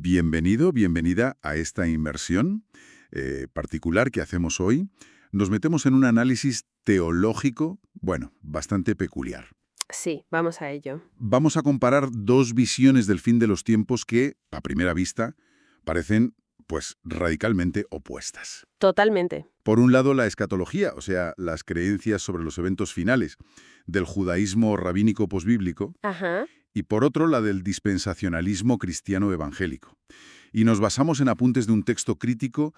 Bienvenido, bienvenida a esta inmersión particular que hacemos hoy. Nos metemos en un análisis teológico, bueno, bastante peculiar. Sí, vamos a ello. Vamos a comparar dos visiones del fin de los tiempos que, a primera vista, parecen, pues, radicalmente opuestas. Totalmente. Por un lado, la escatología, o sea, las creencias sobre los eventos finales del judaísmo rabínico posbíblico, Ajá. y por otro, la del dispensacionalismo cristiano evangélico. Y nos basamos en apuntes de un texto crítico,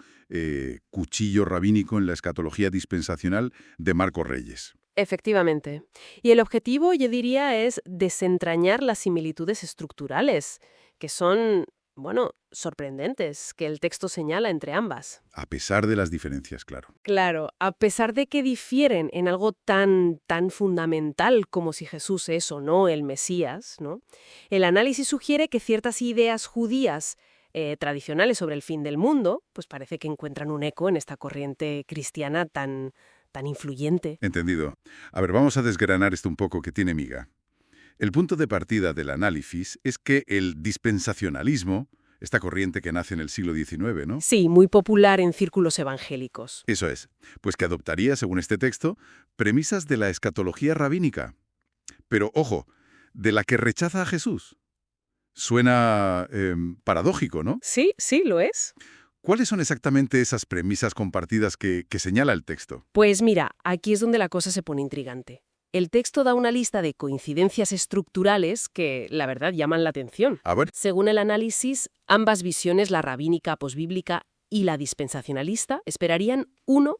Cuchillo rabínico en la escatología dispensacional, de Marco Reyes. Efectivamente. Y el objetivo, yo diría, es desentrañar las similitudes estructurales, que son, bueno, sorprendentes, que el texto señala entre ambas. A pesar de las diferencias, claro. Claro, a pesar de que difieren en algo tan fundamental como si Jesús es o no el Mesías, ¿no? El análisis sugiere que ciertas ideas judías tradicionales sobre el fin del mundo, pues parece que encuentran un eco en esta corriente cristiana tan influyente. Entendido. A ver, vamos a desgranar esto un poco, que tiene miga. El punto de partida del análisis es que el dispensacionalismo, esta corriente que nace en el siglo XIX, ¿no? Sí, muy popular en círculos evangélicos. Eso es, pues que adoptaría, según este texto, premisas de la escatología rabínica. Pero, ojo, de la que rechaza a Jesús. Suena paradójico, ¿no? Sí, sí, lo es. ¿Cuáles son exactamente esas premisas compartidas que señala el texto? Pues mira, aquí es donde la cosa se pone intrigante. El texto da una lista de coincidencias estructurales que, la verdad, llaman la atención. A ver, Según el análisis, ambas visiones, la rabínica posbíblica y la dispensacionalista, esperarían, uno,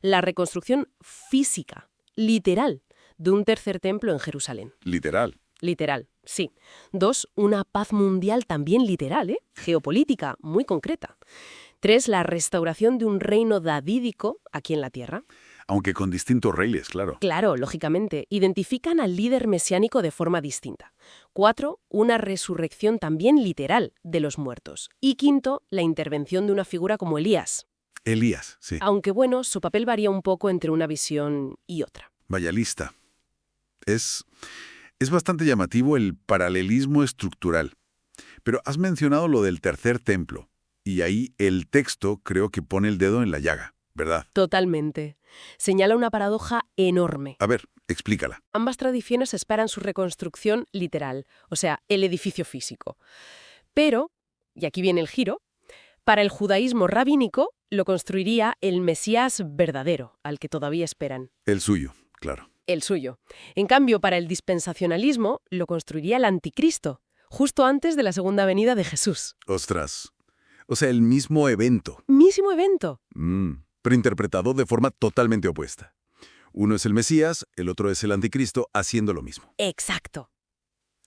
la reconstrucción física, literal, de un tercer templo en Jerusalén. literal. Literal, sí. Dos, una paz mundial también literal, geopolítica, muy concreta. Tres, la restauración de un reino davídico aquí en la tierra. Aunque con distintos reyes, claro. Claro, lógicamente, identifican al líder mesiánico de forma distinta. Cuatro, una resurrección también literal de los muertos. Y quinto, la intervención de una figura como Elías. Elías, sí. Aunque bueno, su papel varía un poco entre una visión y otra. Vaya lista. Es bastante llamativo el paralelismo estructural. Pero has mencionado lo del tercer templo, y ahí el texto creo que pone el dedo en la llaga, ¿verdad? Totalmente. Señala una paradoja enorme. A ver, explícala. Ambas tradiciones esperan su reconstrucción literal, o sea, el edificio físico. Pero, y aquí viene el giro, para el judaísmo rabínico lo construiría el Mesías verdadero, al que todavía esperan. El suyo, claro. El suyo. En cambio, para el dispensacionalismo lo construiría el anticristo, justo antes de la segunda venida de Jesús. Ostras. O sea, el mismo evento. Mismo evento. Pero interpretado de forma totalmente opuesta. Uno es el Mesías, el otro es el anticristo, haciendo lo mismo. Exacto.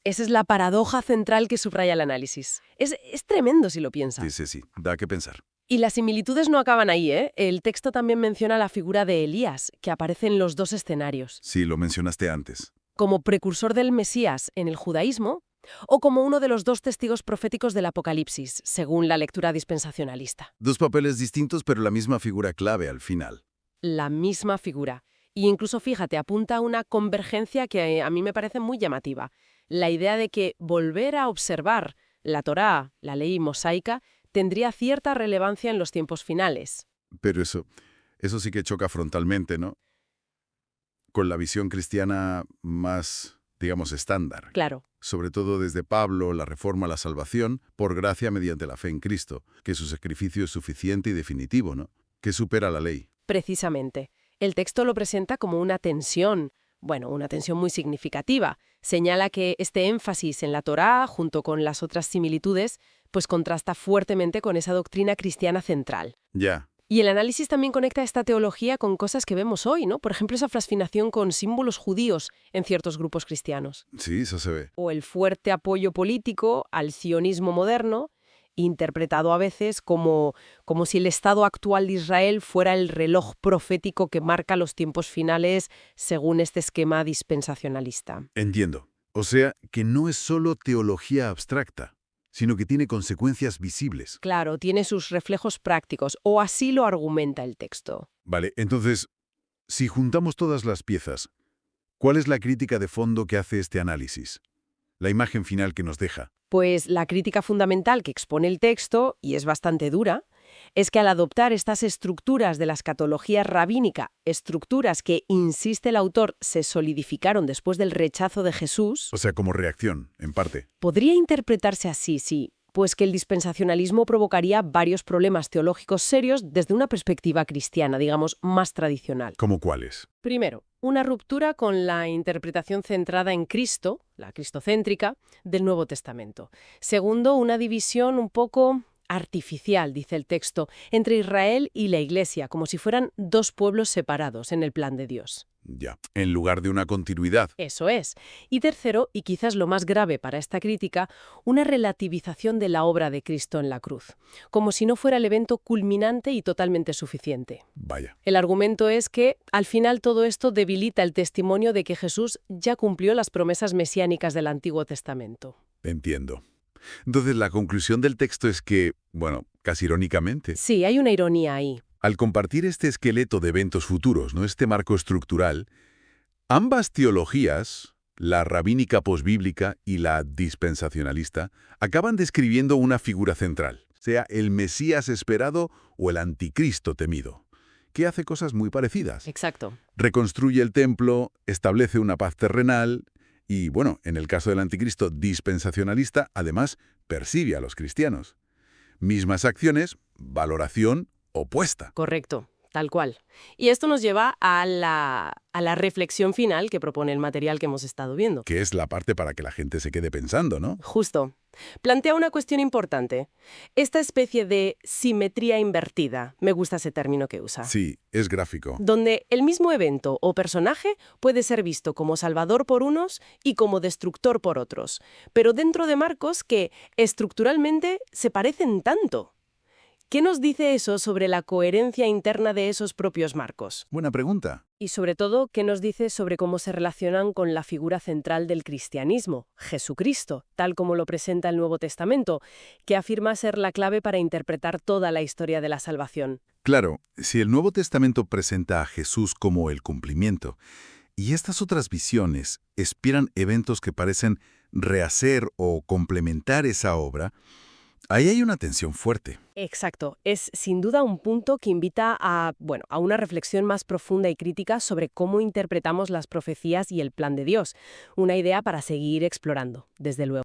Esa es la paradoja central que subraya el análisis. Es tremendo si lo piensas. Sí, da que pensar. Y las similitudes no acaban ahí, ¿eh? El texto también menciona la figura de Elías, que aparece en los dos escenarios. Sí, lo mencionaste antes. Como precursor del Mesías en el judaísmo, o como uno de los dos testigos proféticos del Apocalipsis, según la lectura dispensacionalista. Dos papeles distintos, pero la misma figura clave al final. La misma figura. Y incluso, fíjate, apunta a una convergencia que a mí me parece muy llamativa. La idea de que volver a observar la Torá, la ley mosaica, tendría cierta relevancia en los tiempos finales. Pero eso sí que choca frontalmente, ¿no? Con la visión cristiana más, digamos, estándar. Claro. Sobre todo desde Pablo, la reforma a la salvación, por gracia mediante la fe en Cristo, que su sacrificio es suficiente y definitivo, ¿no? Que supera la ley. Precisamente. El texto lo presenta como una tensión, bueno, una tensión muy significativa. Señala que este énfasis en la Torá, junto con las otras similitudes, pues contrasta fuertemente con esa doctrina cristiana central. Ya. Y el análisis también conecta esta teología con cosas que vemos hoy, ¿no? Por ejemplo, esa fascinación con símbolos judíos en ciertos grupos cristianos. Sí, eso se ve. O el fuerte apoyo político al sionismo moderno, interpretado a veces como si el estado actual de Israel fuera el reloj profético que marca los tiempos finales según este esquema dispensacionalista. Entiendo. O sea, que no es solo teología abstracta, sino que tiene consecuencias visibles. Claro, tiene sus reflejos prácticos, o así lo argumenta el texto. Vale, entonces, si juntamos todas las piezas, ¿cuál es la crítica de fondo que hace este análisis? la imagen final que nos deja? Pues la crítica fundamental que expone el texto, y es bastante dura, es que al adoptar estas estructuras de la escatología rabínica, estructuras que, insiste el autor, se solidificaron después del rechazo de Jesús, O sea, como reacción, en parte. podría interpretarse así, sí, pues que el dispensacionalismo provocaría varios problemas teológicos serios desde una perspectiva cristiana, digamos, más tradicional. ¿Cómo cuáles? Primero, una ruptura con la interpretación centrada en Cristo, la cristocéntrica, del Nuevo Testamento. Segundo, una división un poco artificial, dice el texto, entre Israel y la Iglesia, como si fueran dos pueblos separados en el plan de Dios. Ya, en lugar de una continuidad. Eso es. Y tercero, y quizás lo más grave para esta crítica, una relativización de la obra de Cristo en la cruz, como si no fuera el evento culminante y totalmente suficiente. Vaya. El argumento es que, al final, todo esto debilita el testimonio de que Jesús ya cumplió las promesas mesiánicas del Antiguo Testamento. Entiendo. Entonces, la conclusión del texto es que, bueno, casi irónicamente, Sí, hay una ironía ahí. al compartir este esqueleto de eventos futuros, ¿no?, este marco estructural, ambas teologías, la rabínica posbíblica y la dispensacionalista, acaban describiendo una figura central, sea el Mesías esperado o el anticristo temido, que hace cosas muy parecidas. Exacto. Reconstruye el templo, establece una paz terrenal y, bueno, en el caso del anticristo dispensacionalista, además, persigue a los cristianos. Mismas acciones, valoración opuesta. Correcto, tal cual. Y esto nos lleva a la reflexión final que propone el material que hemos estado viendo. Que es la parte para que la gente se quede pensando, ¿no? Justo. Plantea una cuestión importante. Esta especie de simetría invertida, me gusta ese término que usa. Sí, es gráfico. Donde el mismo evento o personaje puede ser visto como salvador por unos y como destructor por otros, pero dentro de marcos que estructuralmente se parecen tanto. ¿Qué nos dice eso sobre la coherencia interna de esos propios marcos? Buena pregunta. Y sobre todo, ¿qué nos dice sobre cómo se relacionan con la figura central del cristianismo, Jesucristo, tal como lo presenta el Nuevo Testamento, que afirma ser la clave para interpretar toda la historia de la salvación? Claro, si el Nuevo Testamento presenta a Jesús como el cumplimiento, y estas otras visiones inspiran eventos que parecen rehacer o complementar esa obra, ahí hay una tensión fuerte. Exacto. Es sin duda un punto que invita a una reflexión más profunda y crítica sobre cómo interpretamos las profecías y el plan de Dios. Una idea para seguir explorando, desde luego.